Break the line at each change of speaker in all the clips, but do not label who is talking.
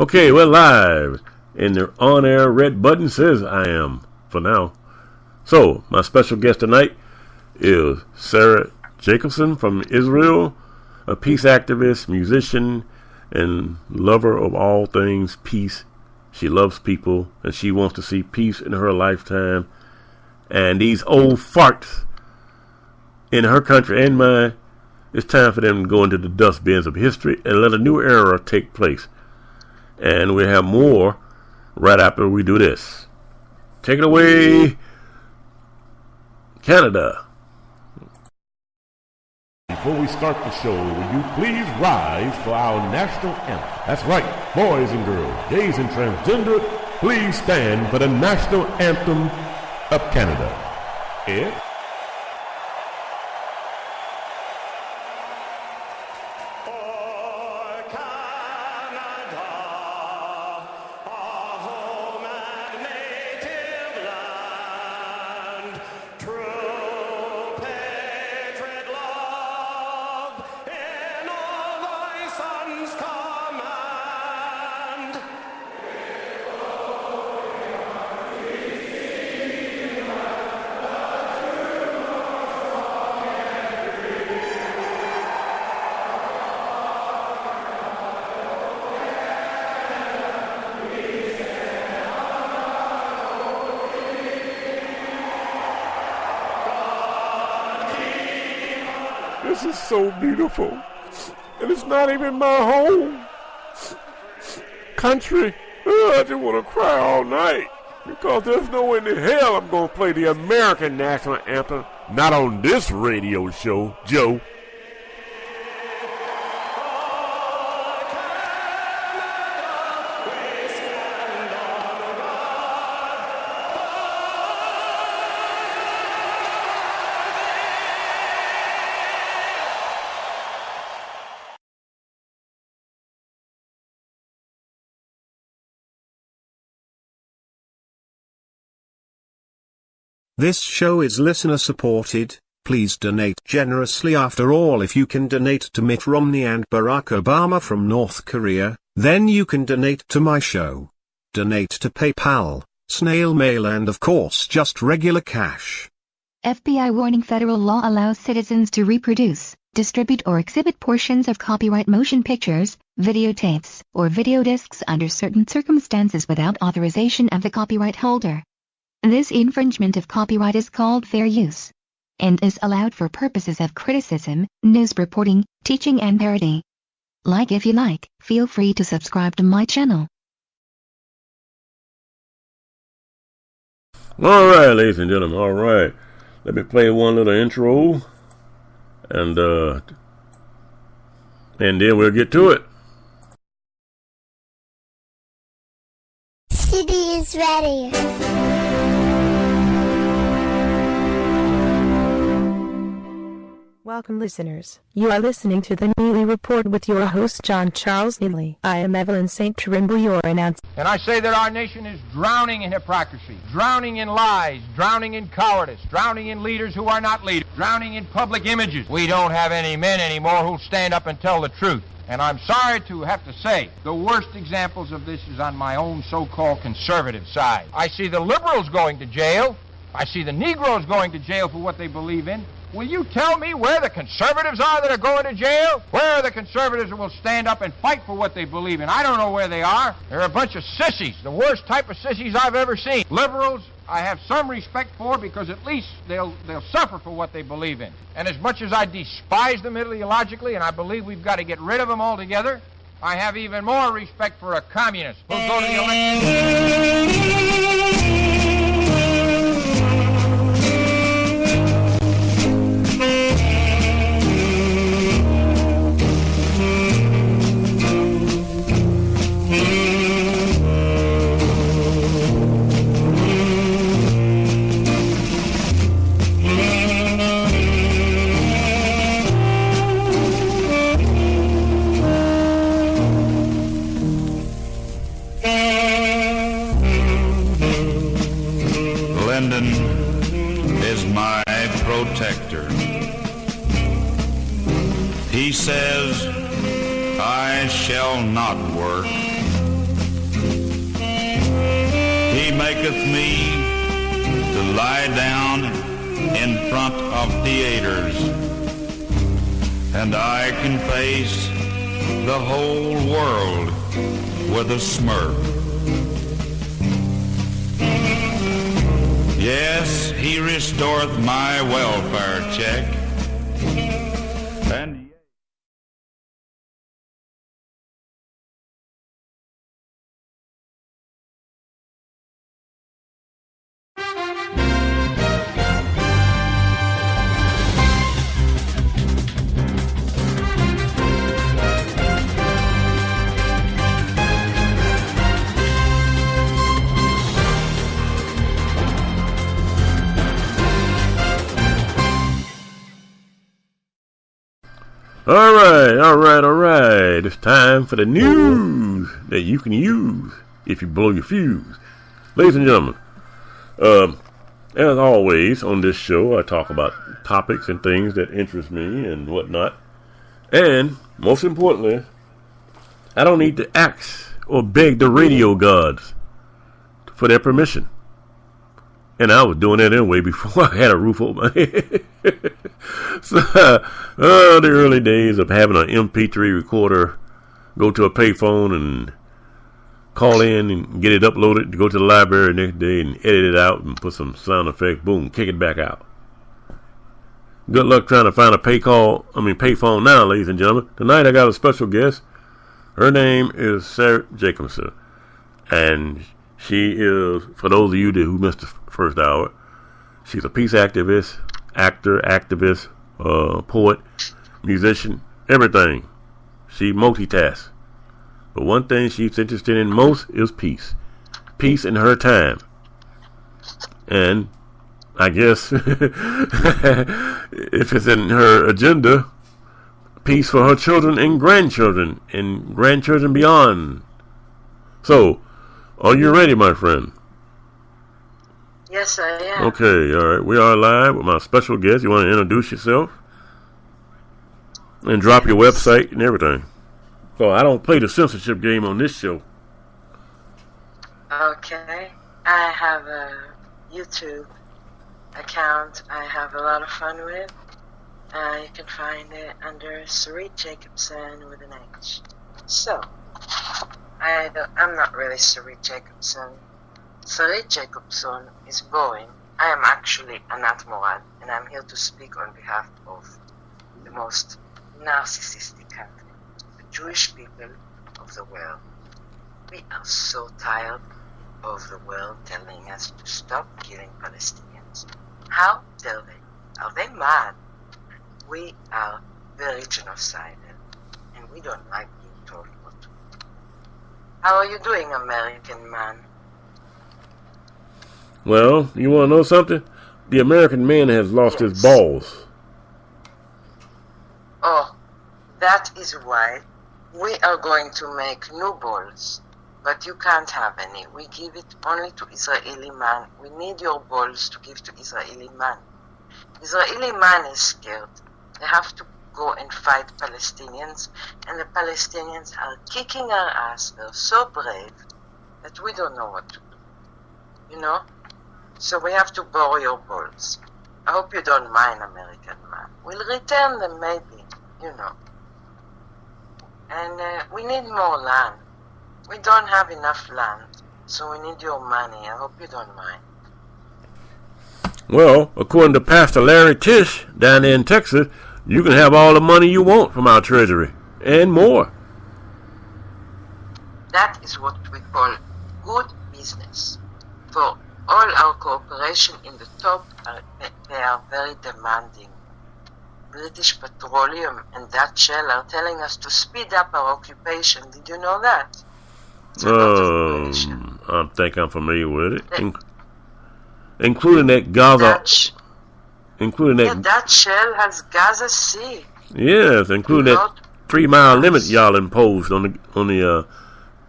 Okay, we're live, and the on-air red button says I am, for now. So, my special guest tonight is Sarah Jacobson from Israel, a peace activist, musician, and lover of all things peace. She loves people, and she wants to see peace in her lifetime. And these old farts in her country and mine, it's time for them to go into the dustbins of history and let a new era take place. And we have more right after we do this. Take it away, Canada. Before we start the show, will you please rise for our national anthem? That's right, boys and girls, gays and transgender, please stand for the national anthem of Canada. Ed? This is so beautiful, and it's not even my home country. I just want to cry all night, because there's no way in the hell I'm going to play the American national anthem, not on this radio show, Joe.
This show is listener supported. Please donate generously. After all, if you can donate to Mitt Romney and Barack Obama from North Korea, then you can donate to my show. Donate to PayPal, snail mail, and of course just regular cash.
FBI warning: federal law allows citizens to reproduce, distribute or exhibit portions of copyright motion pictures, videotapes, or video discs under certain circumstances without authorization of the copyright holder. This infringement of copyright is called fair use, and is allowed for purposes of criticism, news reporting, teaching, and parody. Like if you like, feel free to subscribe to my channel.
Alright, ladies and gentlemen, alright. Let me play one little intro, and then we'll get to it.
CD is ready.
Welcome, listeners. You are listening to the Neely Report with your host, John Charles Neely. I am Evelyn St. Trimble, your announcer.
And I say that our nation is drowning in hypocrisy, drowning in lies, drowning in cowardice, drowning in leaders who are not leaders, drowning in public images. We don't have any men anymore who'll stand up and tell the truth. And I'm sorry to have to say, the worst examples of this is on my own so-called conservative side. I see the liberals going to jail. I see the Negroes going to jail for what they believe in. Will you tell me where the conservatives are that are going to jail? Where are the conservatives that will stand up and fight for what they believe in? I don't know where they are. They're a bunch of sissies, the worst type of sissies I've ever seen. Liberals, I have some respect for, because at least they'll suffer for what they believe in. And as much as I despise them ideologically, and I believe we've got to get rid of them altogether, I have even more respect for a communist who'll go to the election.
Lyndon is my protector. He says, I shall not work, he maketh me to lie down in front of theaters, and I can face the whole world with a smirk. Yes, he restoreth my welfare check, and
All right. It's time for the news that you can use if you blow your fuse. Ladies and gentlemen, as always on this show, I talk about topics and things that interest me and whatnot. And, most importantly, I don't need to ask or beg the radio gods for their permission. And I was doing that anyway before I had a roof over my head. So, the early days of having an MP3 recorder, go to a payphone and call in and get it uploaded, to go to the library the next day and edit it out and put some sound effects, boom, kick it back out. Good luck trying to find a payphone now, ladies and gentlemen. Tonight I got a special guest. Her name is Sarah Jacobson. And she is, for those of you who missed the first hour, she's a peace activist, actor, activist, poet, musician, everything. She multitasks. But one thing she's interested in most is peace. Peace in her time. And I guess if it's in her agenda, peace for her children and grandchildren beyond. So, are you ready, my friend?
Yes, I am.
Okay, all right. We are live with my special guest. You want to introduce yourself? And drop your website and everything. So I don't play the censorship game on this show.
Okay. I have a YouTube account I have a lot of fun with. You can find it under Sarit Jacobson with an H. So, I'm not really Sarit Jacobson. Sarit Jacobson is boring. I am actually Anat Morad, and I'm here to speak on behalf of the most narcissistic country, the Jewish people of the world. We are so tired of the world telling us to stop killing Palestinians. How dare they? Are they mad? We are very genocidal, and we don't like being told what to do. How are you doing, American man?
Well, you want to know something? The American man has lost his balls.
Oh, that is why we are going to make new balls. But you can't have any. We give it only to Israeli man. We need your balls to give to Israeli man. Israeli man is scared. They have to go and fight Palestinians, and the Palestinians are kicking our ass. They're so brave that we don't know what to do. You know? So we have to borrow your balls. I hope you don't mind, American man. We'll return them maybe, you know. And we need more land. We don't have enough land, so we need your money. I hope you don't mind.
Well, according to Pastor Larry Tisch down there in Texas, you can have all the money you want from our treasury, and more.
That is what we call good business. For all our cooperation in the top, they are very demanding. British Petroleum and that Shell are telling us to speed up our occupation. Did you know that?
I think I'm familiar with it. Including that Gaza.
That Shell has Gaza Sea.
Yes, including that 3-mile limit y'all imposed on the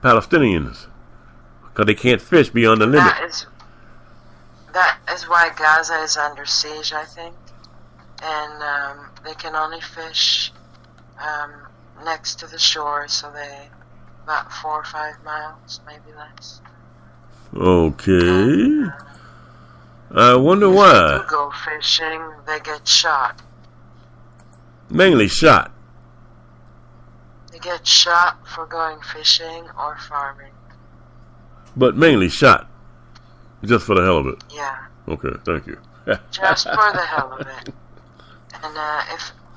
Palestinians. Because they can't fish beyond the limit.
That is why Gaza is under siege, I think. And they can only fish next to the shore, so they about 4 or 5 miles, maybe less.
Okay. I wonder why.
If they do go fishing, they get shot.
Mainly shot.
They get shot for going fishing or farming.
But mainly shot. Just for the hell of it.
Yeah.
Okay, thank you.
Just for the hell of it. And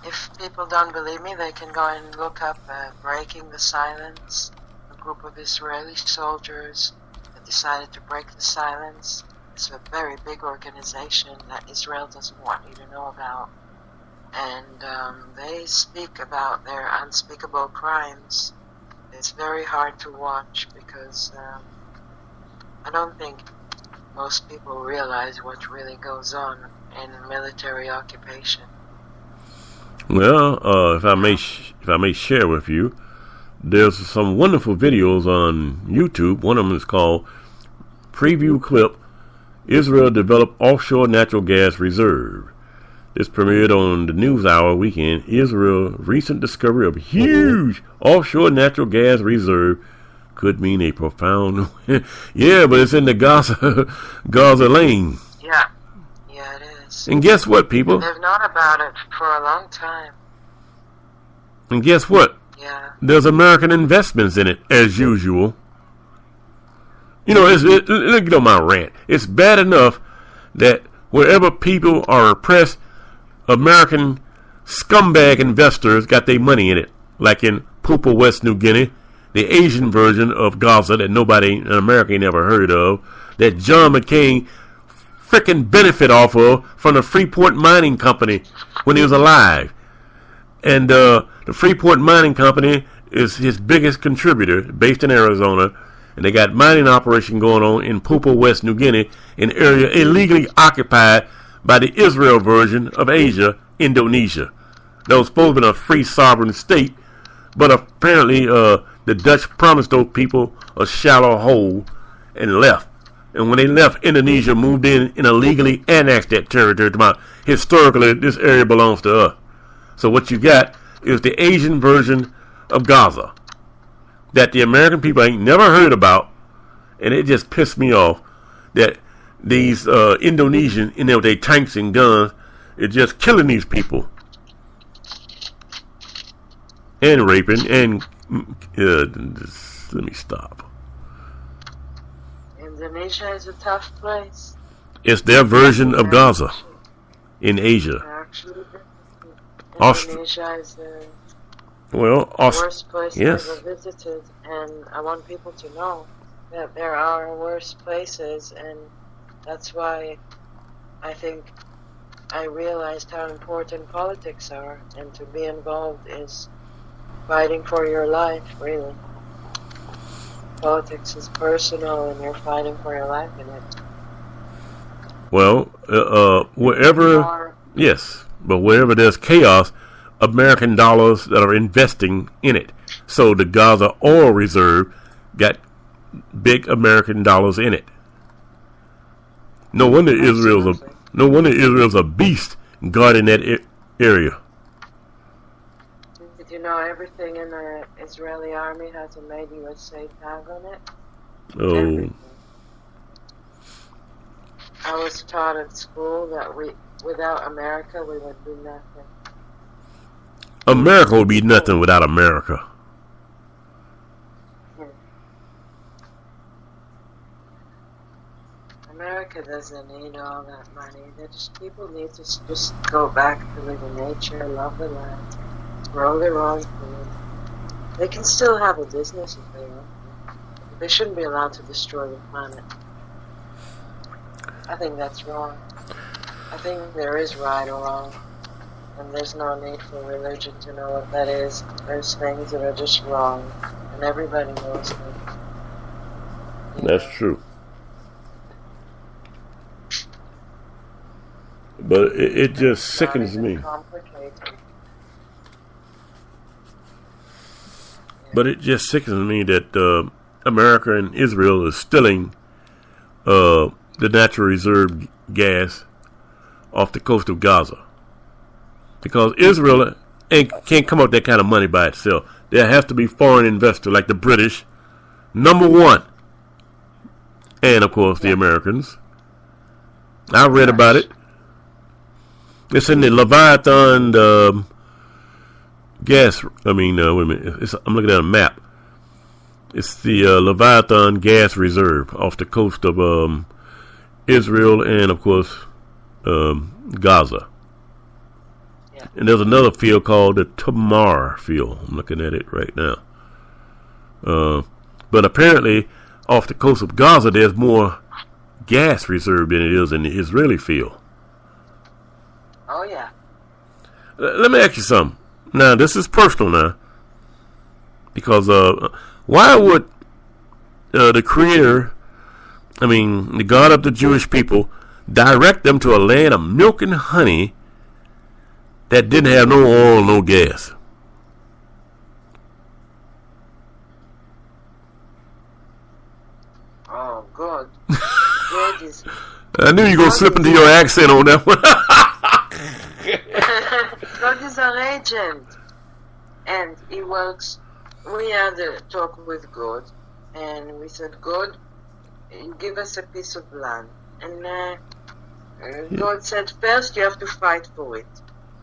if people don't believe me, they can go and look up Breaking the Silence, a group of Israeli soldiers that decided to break the silence. It's a very big organization that Israel doesn't want you to know about. And they speak about their unspeakable crimes. It's very hard to watch because I don't think most people realize what really goes on in military occupation.
Well, if I may share with you, there's some wonderful videos on YouTube. One of them is called Preview Clip: Israel Developed Offshore Natural Gas Reserve. This premiered on the NewsHour weekend. Israel's recent discovery of huge offshore natural gas reserve could mean a profound... Yeah, but it's in the Gaza lane.
Yeah. Yeah, it is.
And guess what, people?
They've known about it for a long time.
And guess what?
Yeah.
There's American investments in it, as usual. You know, let me get on my rant. It's bad enough that wherever people are oppressed, American scumbag investors got their money in it. Like in Papua West New Guinea, the Asian version of Gaza that nobody in America ain't ever heard of, that John McCain frickin' benefit off of from the Freeport Mining Company when he was alive. And the Freeport Mining Company is his biggest contributor, based in Arizona, and they got mining operation going on in Papua West New Guinea, an area illegally occupied by the Israel version of Asia, Indonesia. That was supposed to be a free sovereign state, but apparently the Dutch promised those people a shallow hole and left. And when they left, Indonesia moved in and illegally annexed that territory. Historically, this area belongs to us. So what you got is the Asian version of Gaza that the American people ain't never heard about, and it just pissed me off that these Indonesians, you know, their tanks and guns, are just killing these people and raping and let me stop.
Indonesia is a tough place.
It's their version of Gaza in Asia.
Actually, Indonesia is the worst place
yes.
I've ever visited, and I want people to know that there are worse places, and that's why I think I realized how important politics are, and to be involved is fighting for your life, really. Politics is personal, and you're fighting for your life in it.
Well, wherever there's chaos, American dollars that are investing in it. So the Gaza oil reserve got big American dollars in it. No wonder Israel's a beast guarding that area.
Did you know everything in the Israeli army has a Made USA tag on it?
Oh.
Everything. I was taught at school that without America, we would be nothing.
America would be nothing without America.
America doesn't need all that money. People need to just go back to live in nature, love the land, grow their own food. They can still have a business if they want. They shouldn't be allowed to destroy the planet. I think that's wrong. I think there is right or wrong. And there's no need for religion to know what that is. There's things that are just wrong. And everybody knows them.
That's true. But it just sickens me. But it just sickens me that America and Israel is stealing the natural reserve gas off the coast of Gaza. Because Israel can't come up with that kind of money by itself. There has to be foreign investor like the British, number one. and of course the Americans. I read about it. It's in the Leviathan gas. I mean, wait a minute. I'm looking at a map. It's the Leviathan gas reserve off the coast of Israel and of course Gaza.
Yeah.
And there's another field called the Tamar field. I'm looking at it right now. But apparently, off the coast of Gaza, there's more gas reserve than it is in the Israeli field.
Oh, yeah.
Let me ask you something. Now, this is personal now. Because why would the Creator, the God of the Jewish people, direct them to a land of milk and honey that didn't have no oil, no gas?
Oh, God. God is...
I knew you were going to slip into your accent on that one.
God is our agent. And he works... We had a talk with God. And we said, God, give us a piece of land. And God said, first you have to fight for it.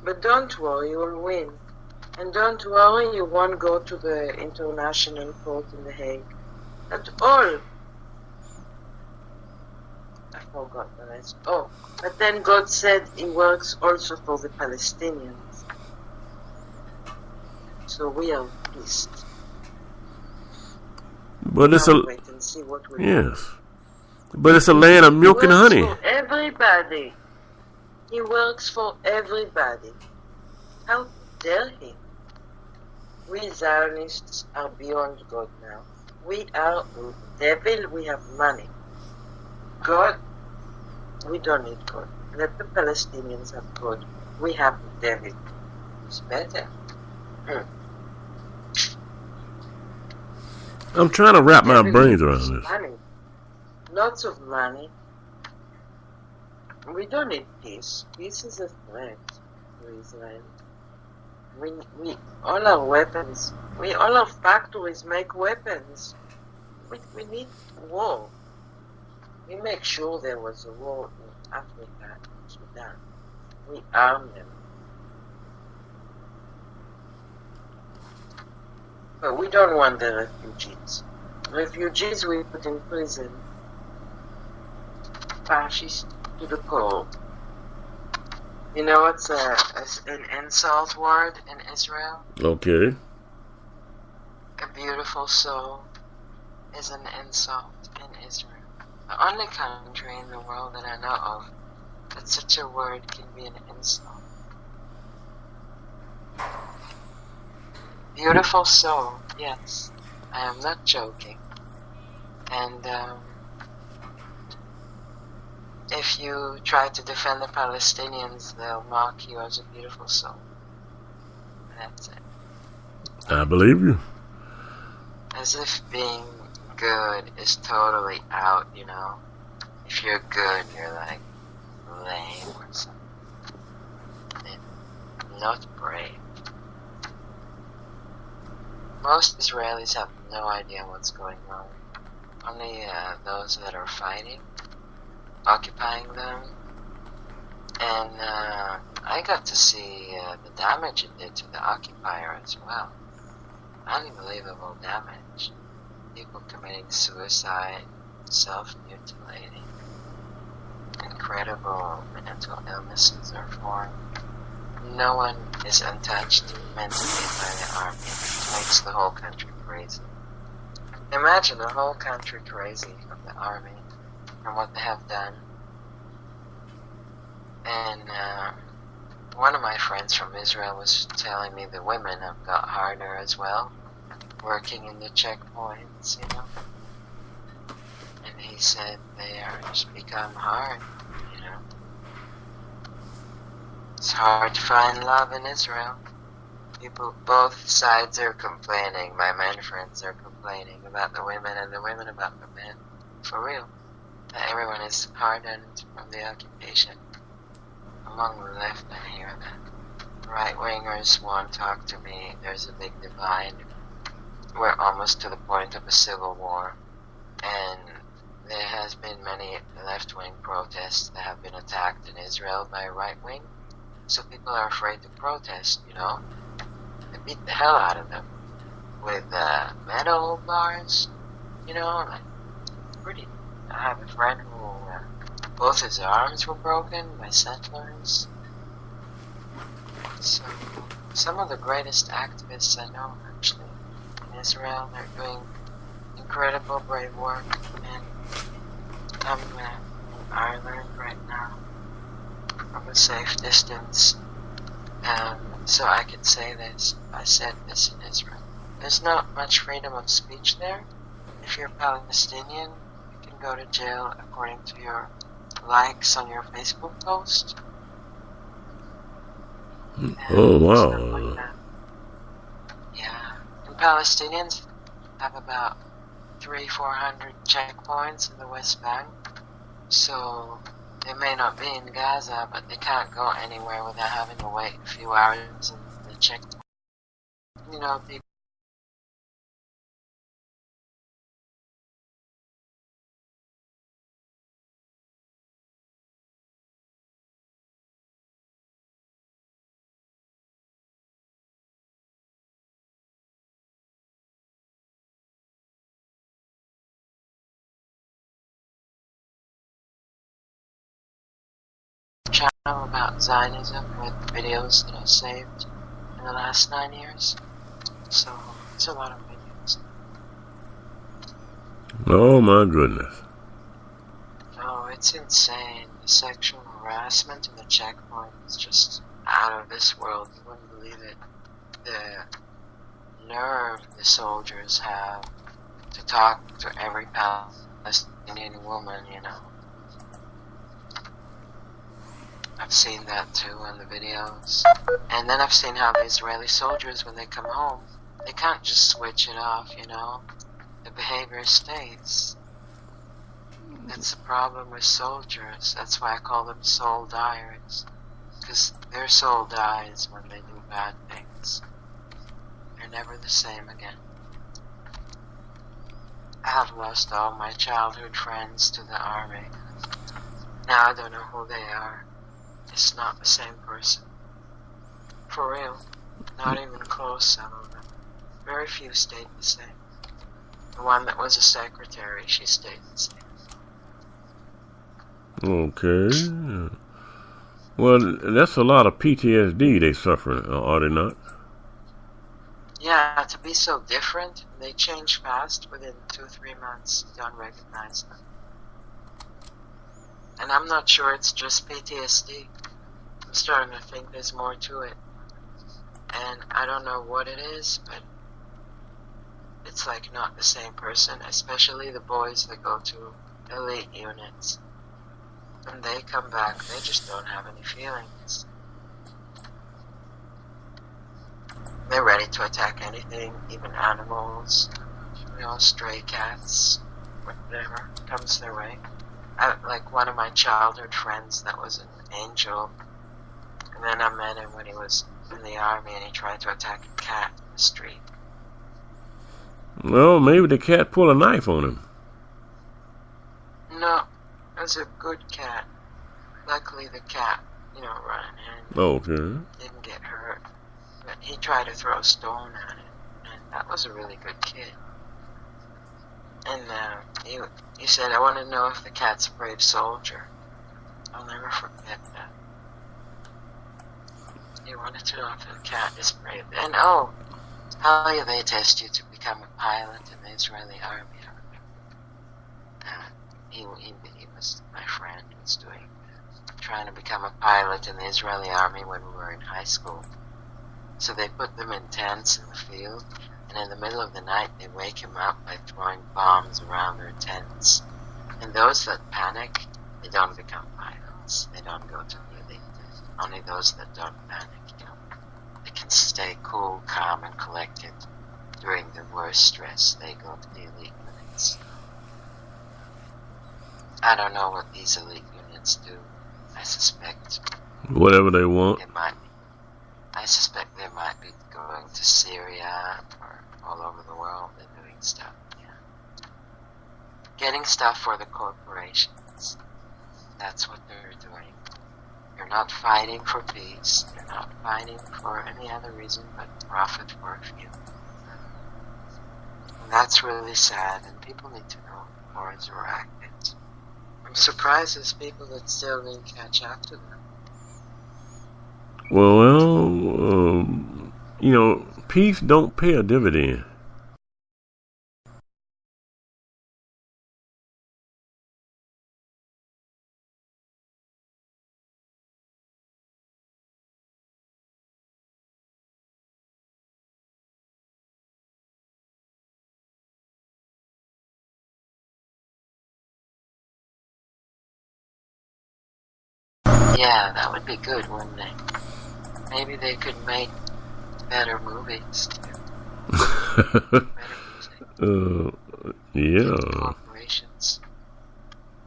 But don't worry, you will win. And don't worry, you won't go to the International Court in The Hague. At all. I forgot the rest. Oh, but then God said he works also for the Palestinians. So we are pleased.
But it's
Now wait and see what we
yes. But it's a land of milk and honey.
He works for everybody. He works for everybody. How dare he? We Zionists are beyond God now. We are devil, we have money. God, we don't need God. Let the Palestinians have God. We have the devil. It's better.
I'm trying to wrap my
Devil
brains
is
around this.
money. Lots of money. We don't need peace. Peace is a threat to Israel. We all our weapons, all our factories make weapons. We need war. We make sure there was a war in Africa and Sudan. We arm them. But we don't want the refugees. Refugees we put in prison. Fascist to the core. You know what's an insult word in Israel?
Okay.
A beautiful soul is an insult in Israel. The only country in the world that I know of that such a word can be an insult. Beautiful soul, yes. I am not joking. And if you try to defend the Palestinians, they'll mock you as a beautiful soul. That's it.
I believe you.
As if being good is totally out, you know. If you're good, you're like lame or something. And not brave. Most Israelis have no idea what's going on. Only those that are fighting, occupying them. And I got to see the damage it did to the occupier as well. Unbelievable damage. People committing suicide, self-mutilating. Incredible mental illnesses are formed. No one is untouched mentally by the army. It makes the whole country crazy. Imagine the whole country crazy of the army from what they have done. And one of my friends from Israel was telling me the women have got harder as well, working in the checkpoints, you know. And he said they are just become hard, you know. It's hard to find love in Israel. People, both sides are complaining. My men friends are complaining about the women and the women about the men. For real. Everyone is hardened from the occupation. Among the left, I hear that. Right-wingers won't talk to me. There's a big divide. We're almost to the point of a civil war. And there has been many left-wing protests that have been attacked in Israel by right-wing. So people are afraid to protest, you know. They beat the hell out of them with metal bars, you know, like pretty. I have a friend who both his arms were broken by settlers. So some of the greatest activists I know, actually, in Israel, they're doing incredible brave work. And I'm in Ireland right now from a safe distance. So I can say this. I said this in Israel. There's not much freedom of speech there. If you're Palestinian, you can go to jail according to your likes on your Facebook post.
Oh, wow.
Like that. Yeah. And Palestinians have about 300-400 checkpoints in the West Bank. So they may not be in Gaza, but they can't go anywhere without having to wait a few hours in the checkpoint. You know, people. Channel about Zionism with videos that I saved in the last 9 years. So it's a lot of videos.
Oh my goodness.
Oh, it's insane. The sexual harassment in the checkpoint is just out of this world. You wouldn't believe it. The nerve the soldiers have to talk to every Palestinian woman, you know. I've seen that too on the videos. And then I've seen how the Israeli soldiers, when they come home, they can't just switch it off, you know. The behavior stays. That's the problem with soldiers. That's why I call them soul dyers. Because their soul dies when they do bad things. They're never the same again. I have lost all my childhood friends to the army. Now I don't know who they are. It's not the same person. For real. Not even close, some of them. Very few stayed the same. The one that was a secretary, she stayed the same.
Okay. Well, that's a lot of PTSD they suffer, are they not?
Yeah, to be so different, they change fast. Within 2-3 months, you don't recognize them. And I'm not sure it's just PTSD. I'm starting to think there's more to it. And I don't know what it is, but it's like not the same person, especially the boys that go to elite units. When they come back, they just don't have any feelings. They're ready to attack anything, even animals, you know, stray cats, whatever comes their way. Like one of my childhood friends that was an angel, and then I met him when he was in the army and he tried to attack a cat in the street.
Well, maybe the cat pulled a knife on him.
No, it was a good cat. Luckily the cat, you know, running in.
Okay.
Didn't get hurt. But he tried to throw a stone at it, and that was a really good kid. And he said, I want to know if the cat's a brave soldier. I'll never forget that. He wanted to know if the cat is brave. And how they test you to become a pilot in the Israeli army. He was my friend, was trying to become a pilot in the Israeli army when we were in high school. So they put them in tents in the field, and in the middle of the night they wake him up by throwing bombs around their tents. And those that panic, they don't become pilots. They don't go to the elite. Only those that don't panic, you know. They can stay cool, calm, and collected during the worst stress. They go to the elite units. I don't know what these elite units do. I suspect
Whatever they want.
I suspect they might be going to Syria or all over the world and doing stuff. Yeah. getting stuff for the corporations. That's what they're doing. You're not fighting for peace. You're not fighting for any other reason but profit for a few. And that's really sad, and people need to know more is racket. I'm surprised there's people that still didn't catch up to them.
Well, peace don't pay a dividend.
Yeah, that would be good, wouldn't it? Maybe they could make better movies too. Better music.
Yeah.
Corporations.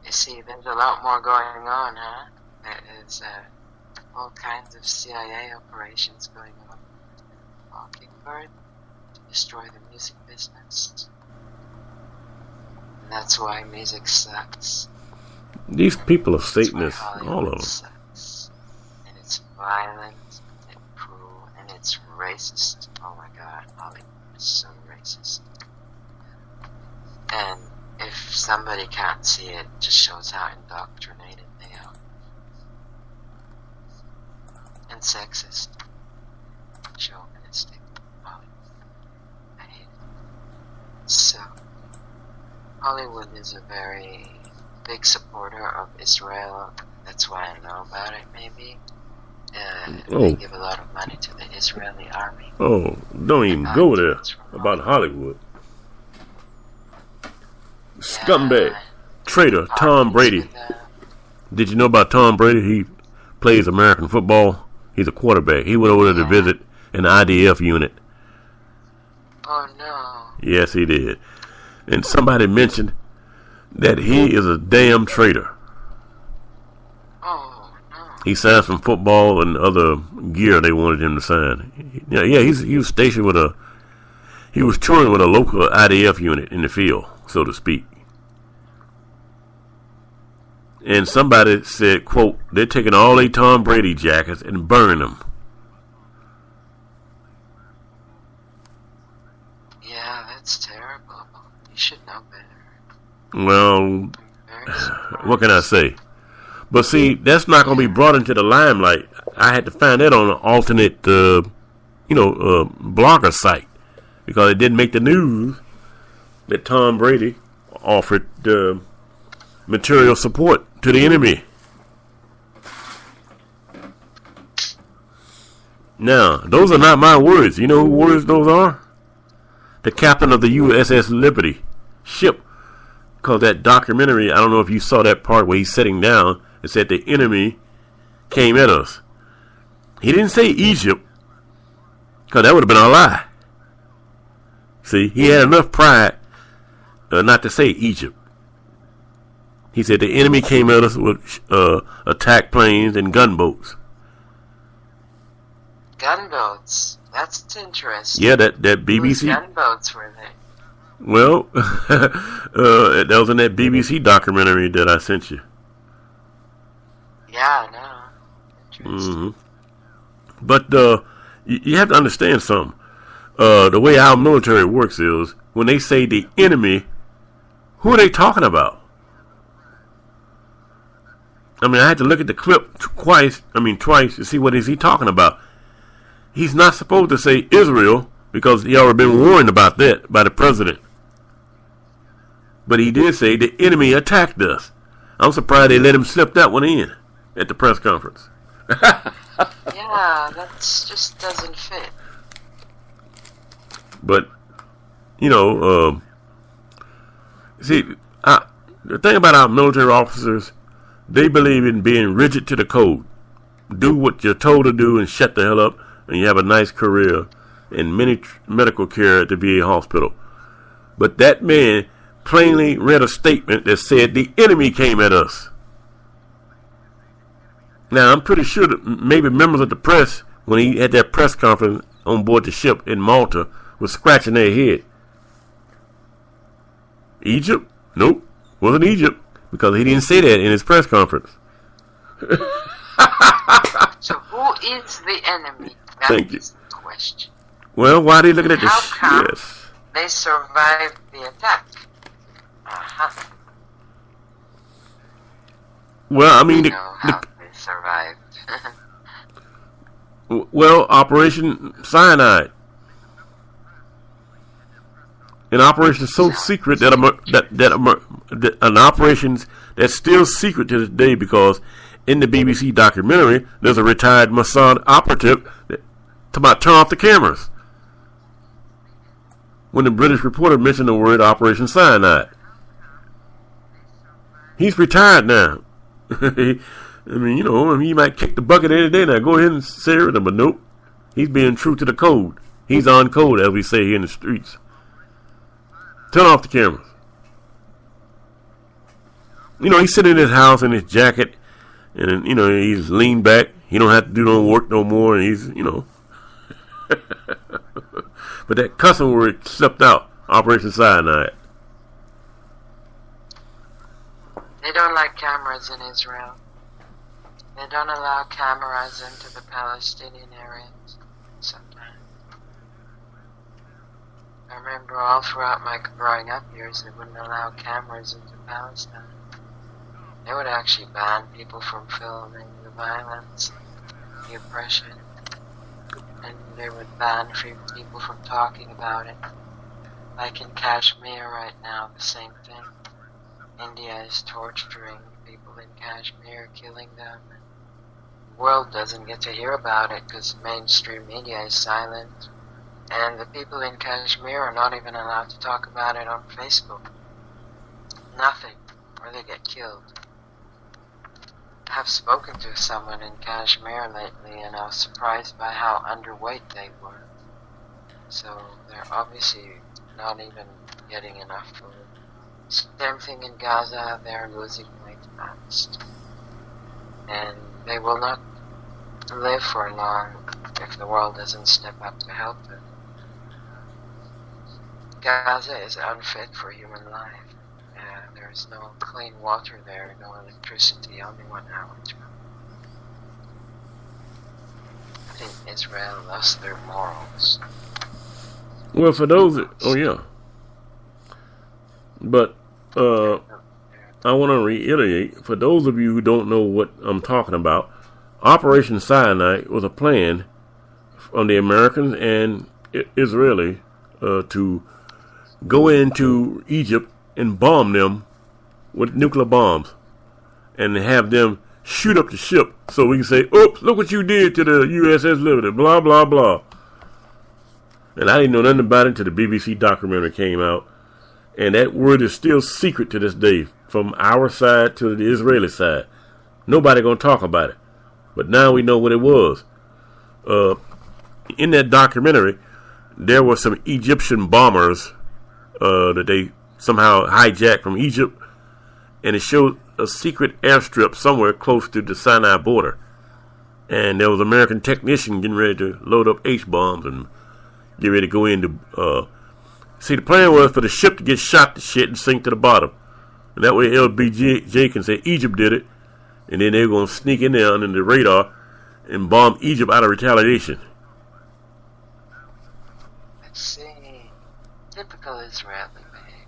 You see, there's a lot more going on, huh? There's all kinds of CIA operations going on. Mockingbird to destroy the music business. And that's why music sucks.
These people are
That's why
Satanists,
Hollywood
all of them.
sucks. And it's violent and cruel and it's racist. Oh my god, Hollywood is so racist. And if somebody can't see it, it just shows how indoctrinated they are. And sexist. Chauvinistic. Hollywood. I hate it. So, Hollywood is a very big supporter of Israel. That's why I know about it, maybe. They give a lot of money to the Israeli army.
Oh, don't even go there about Hollywood. Scumbag, traitor, Tom Brady. Did you know about Tom Brady? He plays American football. He's a quarterback. He went over there to visit an IDF unit.
Oh no.
Yes, he did. And somebody mentioned that he is a damn traitor.
Oh no.
He signed some football and other gear they wanted him to sign. Yeah, he was stationed with he was touring with a local IDF unit in the field, so to speak. And somebody said, quote, they're taking all their Tom Brady jackets and burning them.
Yeah, that's terrible. You should know better.
Well, what can I say? But see, that's not going to be brought into the limelight. I had to find that on an alternate, blogger site, because it didn't make the news that Tom Brady offered material support to the enemy. Now, those are not my words. You know whose words those are? The captain of the USS Liberty ship. Because that documentary, I don't know if you saw that part where he's sitting down and said the enemy came at us. He didn't say Egypt, because that would have been a lie. See, he had enough pride not to say Egypt. He said the enemy came at us with attack planes and gunboats.
Gunboats? That's interesting.
Yeah, that BBC.
Whose gunboats were they?
Well, that was in that BBC documentary that I sent you.
Yeah, I know. Interesting.
But you have to understand something. The way our military works is, when they say the enemy, who are they talking about? I mean, I had to look at the clip twice to see what is he talking about. He's not supposed to say Israel, because he already been warned about that by the president. But he did say the enemy attacked us. I'm surprised they let him slip that one in at the press conference.
Yeah, that just doesn't fit.
But, see, the thing about our military officers, they believe in being rigid to the code. Do what you're told to do and shut the hell up, and you have a nice career in medical care at the VA hospital. But that man plainly read a statement that said the enemy came at us. Now, I'm pretty sure that maybe members of the press, when he had that press conference on board the ship in Malta, was scratching their head. Egypt? Nope. wasn't Egypt, because he didn't say that in his press conference.
So who is the enemy?
Thank you.
That's the question.
Well, why are they looking at this?
How come
Yes.
they survived the attack? Uh-huh.
Well, I mean,
You know how they survived.
well, Operation Cyanide. An operation so secret that an operation that's still secret to this day, because in the BBC documentary there's a retired Mossad operative that about turn off the cameras when the British reporter mentioned the word Operation Cyanide. He's retired now. I mean, you know, he might kick the bucket any day now. Go ahead and say it, but nope. He's being true to the code. He's on code, as we say here in the streets. Turn off the cameras. You know, he's sitting in his house in his jacket, and, you know, he's leaned back. He don't have to do no work no more, and he's, you know. But that cussing word slipped out. Operation Cyanide.
They don't like cameras in Israel. They don't allow cameras into the Palestinian areas sometimes. I remember all throughout my growing up years, they wouldn't allow cameras into Palestine. They would actually ban people from filming the violence, the oppression, and they would ban people from talking about it. Like in Kashmir right now, the same thing. India is torturing people in Kashmir, killing them. The world doesn't get to hear about it because mainstream media is silent. And the people in Kashmir are not even allowed to talk about it on Facebook. Nothing, or they get killed. I have spoken to someone in Kashmir lately, and I was surprised by how underweight they were. So they're obviously not even getting enough food. Same thing in Gaza, they're losing weight fast. And they will not live for long if the world doesn't step up to help them. Gaza is unfit for human life. There's no clean water there, no electricity, only 1 hour. I think Israel lost their morals.
Well, for those but I want to reiterate, for those of you who don't know what I'm talking about, Operation Cyanide was a plan from the Americans and Israeli to go into Egypt and bomb them with nuclear bombs and have them shoot up the ship so we can say, oops, look what you did to the USS Liberty, blah, blah, blah. And I didn't know nothing about it until the BBC documentary came out. And that word is still secret to this day, from our side to the Israeli side. Nobody gonna talk about it. But now we know what it was. In that documentary, there were some Egyptian bombers that they somehow hijacked from Egypt, and it showed a secret airstrip somewhere close to the Sinai border. And there was an American technician getting ready to load up H-bombs and get ready to go into... See, the plan was for the ship to get shot to shit and sink to the bottom. And that way LBJ can say Egypt did it, and then they're going to sneak in there under the radar and bomb Egypt out of retaliation.
Let's see. Typical Israeli behavior.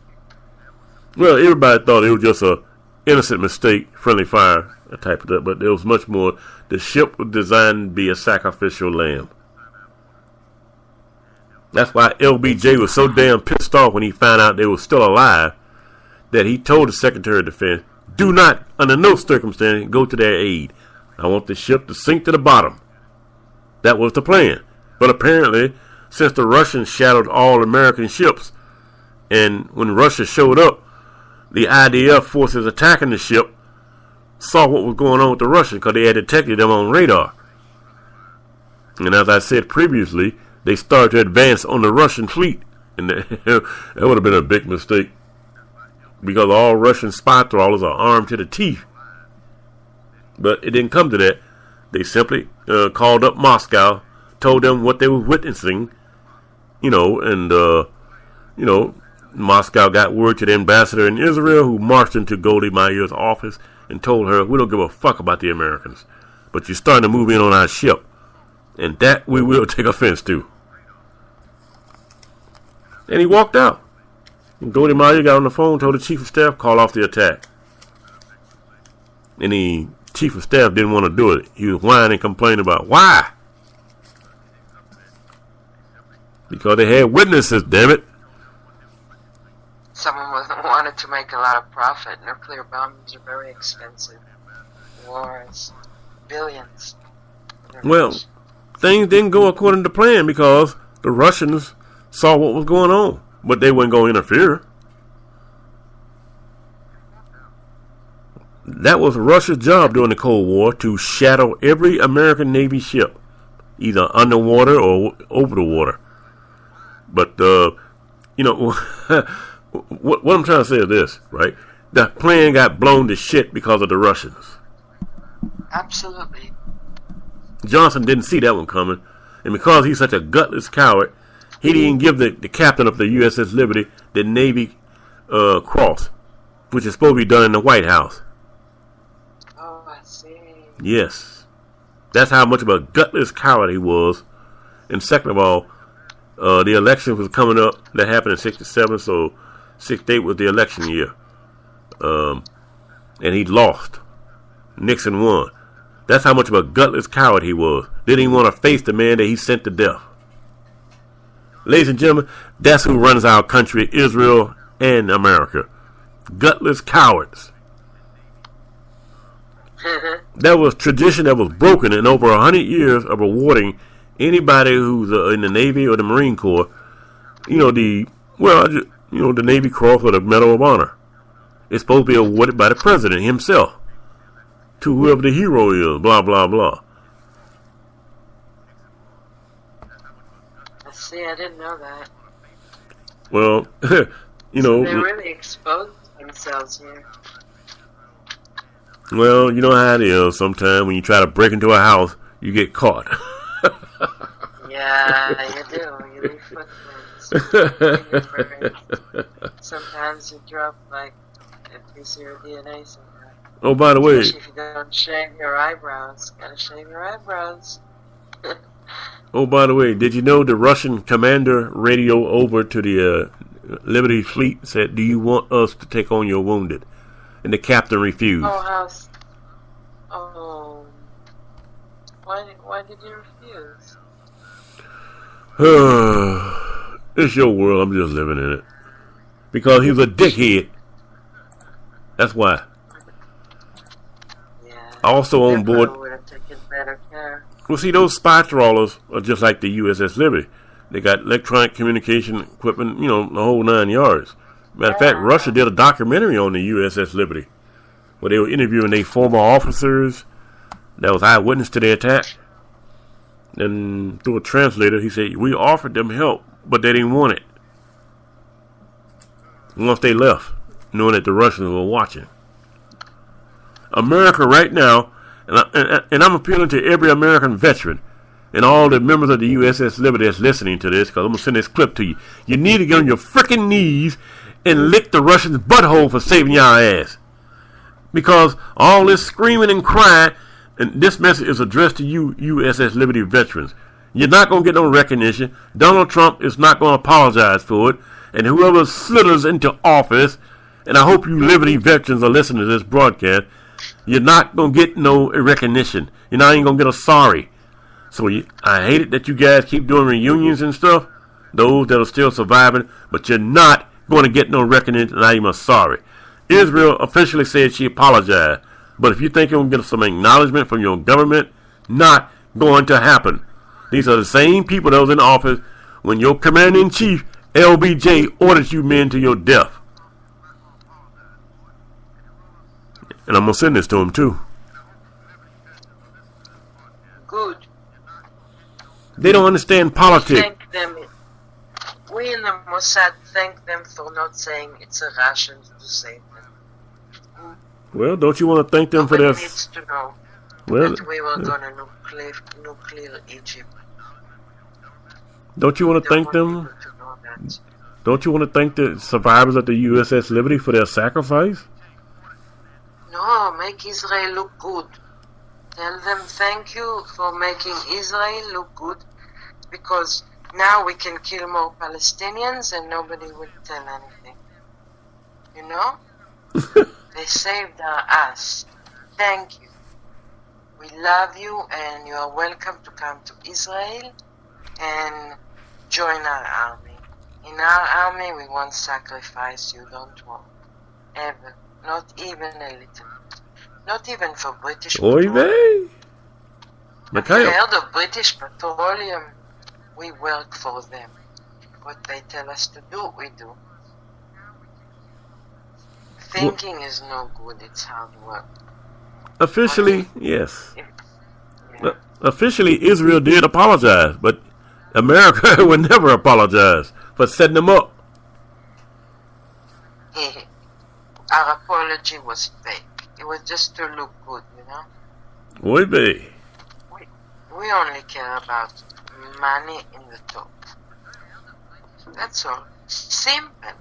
Well, everybody thought it was just a innocent mistake, friendly fire type of that, but there was much more. The ship was designed to be a sacrificial lamb. That's why LBJ was so damn pissed off when he found out they were still alive that he told the Secretary of Defense, do not, under no circumstance, go to their aid. I want the ship to sink to the bottom. That was the plan. But apparently, since the Russians shadowed all American ships, and when Russia showed up, the IDF forces attacking the ship saw what was going on with the Russians because they had detected them on radar. And as I said previously, they started to advance on the Russian fleet. And that would have been a big mistake, because all Russian spy trawlers are armed to the teeth. But it didn't come to that. They simply called up Moscow, told them what they were witnessing, and Moscow got word to the ambassador in Israel, who marched into Golda Meir's office and told her, we don't give a fuck about the Americans, but you're starting to move in on our ship, and that we will take offense to. And he walked out. And Golda Meir got on the phone, told the chief of staff, call off the attack. And the chief of staff didn't want to do it. He was whining and complaining about why. Because they had witnesses, damn it.
Someone wanted to make a lot of profit. Nuclear bombs are very expensive. Wars, billions.
Well, things didn't go according to plan because the Russians saw what was going on, but they weren't going to interfere. That was Russia's job during the Cold War, to shadow every American Navy ship, either underwater or over the water. But, you know, what I'm trying to say is this, right? The plane got blown to shit because of the Russians.
Absolutely.
Johnson didn't see that one coming, and because he's such a gutless coward, he didn't give the captain of the USS Liberty the Navy cross, which is supposed to be done in the White House.
Oh, I see.
Yes. That's how much of a gutless coward he was. And second of all, the election was coming up. That happened in 67, so 68 was the election year. And he lost. Nixon won. That's how much of a gutless coward he was. Didn't even want to face the man that he sent to death. Ladies and gentlemen, that's who runs our country, Israel and America. Gutless cowards. That was tradition that was broken in over 100 years of rewarding anybody who's in the Navy or the Marine Corps. The Navy Cross or the Medal of Honor. It's supposed to be awarded by the president himself to whoever the hero is, blah, blah, blah.
See, I didn't know that.
Well,
They really exposed themselves here.
Well, you know how it is. Sometimes when you try to break into a house, you get caught.
Yeah, you do. You leave footprints. Sometimes you drop like a piece of your DNA somewhere.
Oh, by the way.
Especially if you don't shave your eyebrows. Gotta shave your eyebrows.
Oh, by the way, did you know the Russian commander radioed over to the Liberty fleet, said, do you want us to take on your wounded? And the captain refused.
Why did you refuse?
It's your world, I'm just living in it. Because he was a dickhead. That's why.
Yeah.
Also on board.
Would have taken better care.
Well, see, those spy trawlers are just like the USS Liberty. They got electronic communication equipment, the whole 9 yards. Matter of fact, Russia did a documentary on the USS Liberty where they were interviewing their former officers that was eyewitness to the attack. And through a translator, he said, we offered them help, but they didn't want it. Once they left, knowing that the Russians were watching. America right now, and I'm appealing to every American veteran and all the members of the USS Liberty that's listening to this, because I'm going to send this clip to you. You need to get on your freaking knees and lick the Russians' butthole for saving your ass. Because all this screaming and crying, and this message is addressed to you, USS Liberty veterans. You're not going to get no recognition. Donald Trump is not going to apologize for it. And whoever slithers into office, and I hope you Liberty veterans are listening to this broadcast, you're not going to get no recognition. You're not even going to get a sorry. So I hate it that you guys keep doing reunions and stuff, those that are still surviving, but you're not going to get no recognition, not even a sorry. Israel officially said she apologized, but if you think you're going to get some acknowledgement from your government, not going to happen. These are the same people that was in office when your commander-in-chief, LBJ, ordered you men to your death. And I'm going to send this to him, too.
Good.
They don't understand politics.
Thank them. We in the Mossad thank them for not saying it's a Russian to save them.
Well, don't you want to thank them for their...
needs to know
well,
that we were going to nuclear Egypt.
Don't you want to thank them? Don't you want to thank the survivors of the USS Liberty for their sacrifice?
No, make Israel look good. Tell them thank you for making Israel look good, because now we can kill more Palestinians and nobody will tell anything. You know? They saved our ass. Thank you. We love you and you are welcome to come to Israel and join our army. In our army we won't sacrifice you, don't worry. Ever. Not even a little. Not even for British
Oy
Petroleum.
vey.
Have you heard of British Petroleum? We work for them. What they tell us to do, we do. Thinking is no good, it's hard work.
Officially, yes. Officially, Israel did apologize, but America would never apologize for setting them up.
Our apology was fake. It was just to look good, you know?
Oy vey.
We only care about money in the top. That's all. Simple.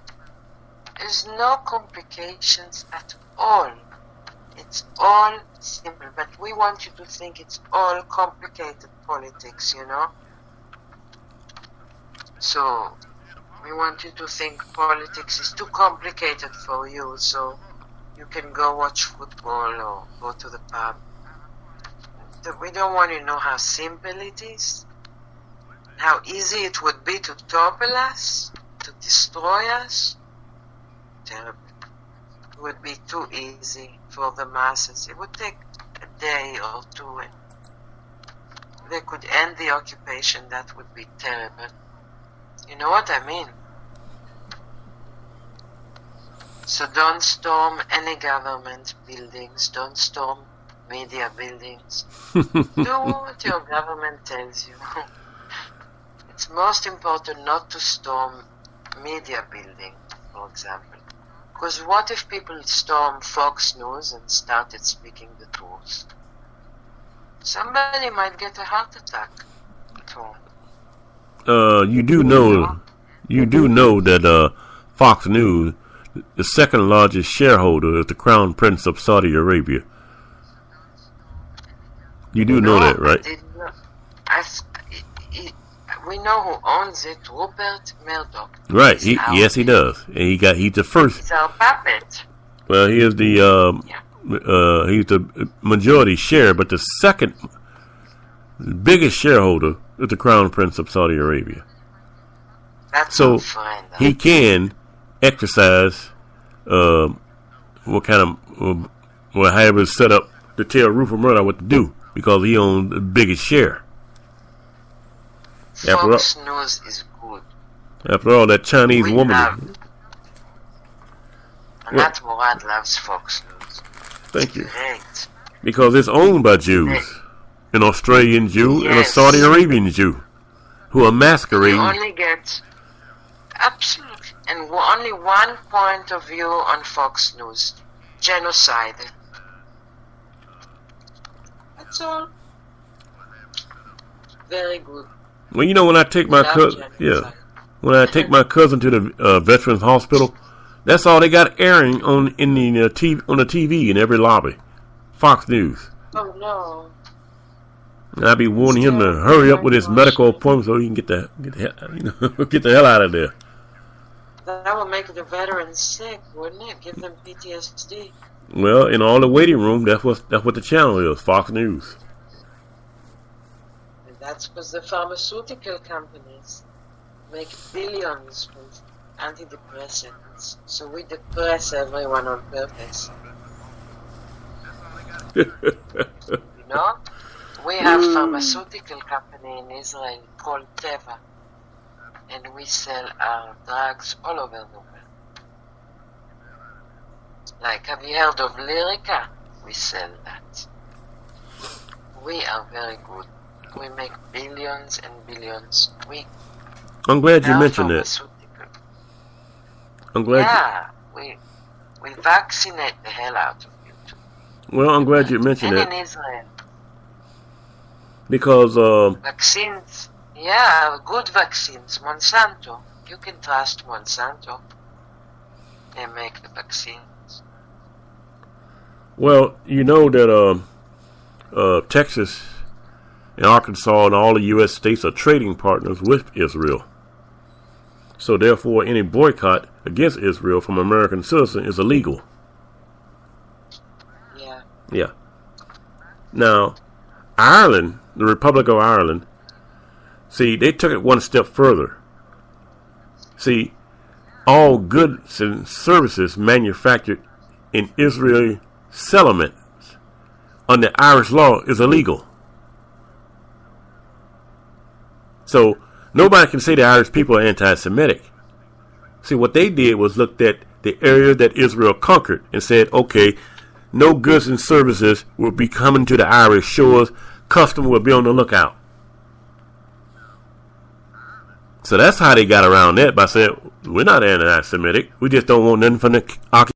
There's no complications at all. It's all simple. But we want you to think it's all complicated politics, you know? So, we want you to think politics is too complicated for you, so you can go watch football or go to the pub. We don't want you to know how simple it is, how easy it would be to topple us, to destroy us. Terrible. It would be too easy for the masses. It would take a day or two and they could end the occupation. That would be terrible. You know what I mean? So don't storm any government buildings. Don't storm media buildings. Do what your government tells you. It's most important not to storm media building, for example. Because what if people storm Fox News and started speaking the truth? Somebody might get a heart attack at home.
You do know that Fox News, the second largest shareholder, is the Crown Prince of Saudi Arabia. You do know that, right?
We know who owns it, Rupert Murdoch.
Right. Yes, he does. And he's the first.
He's our puppet.
Well, he is he's the majority share, but the second biggest shareholder is the Crown Prince of Saudi Arabia.
That's
so
fine,
he can exercise what kind of however it's set up to tell Rupert Murdoch what to do, because he owns the biggest share.
Fox News is good.
After all, that Chinese woman.
Anat Murad loves Fox News.
Thank you.
Great.
Because it's owned by Jews. An Australian Jew and a Saudi Arabian Jew who are masquerading.
You only get absolutely and only one point of view on Fox News: genocide. That's all. Very good.
Well, you know, when I take my cousin, when I take my cousin to the Veterans Hospital, that's all they got airing on the TV in every lobby. Fox News.
Oh no!
And I be warning him to hurry up with his medical appointment so he can get the hell out of there.
That would make the veterans sick, wouldn't it? Give them PTSD.
Well, in all the waiting room, that's what the channel is, Fox News.
That's because the pharmaceutical companies make billions from antidepressants. So we depress everyone on purpose. You know? We have a pharmaceutical company in Israel called Teva. And we sell our drugs all over the world. Like, have you heard of Lyrica? We sell that. We are very good. We make billions and billions.
I'm glad you mentioned that. I'm glad.
We vaccinate the hell out of you too.
Well, I'm glad you mentioned
and
that.
in Israel.
Because
vaccines, good vaccines. Monsanto. You can trust Monsanto and make the vaccines.
Well, you know that Texas and Arkansas and all the U.S. states are trading partners with Israel. So therefore, any boycott against Israel from an American citizen is illegal.
Yeah.
Yeah. Now, Ireland, the Republic of Ireland, see, they took it one step further. See, all goods and services manufactured in Israeli settlements under Irish law is illegal. So nobody can say the Irish people are anti-Semitic. See, what they did was looked at the area that Israel conquered and said, okay, no goods and services will be coming to the Irish shores. Customs will be on the lookout. So that's how they got around that, by saying, we're not anti-Semitic. We just don't want nothing from the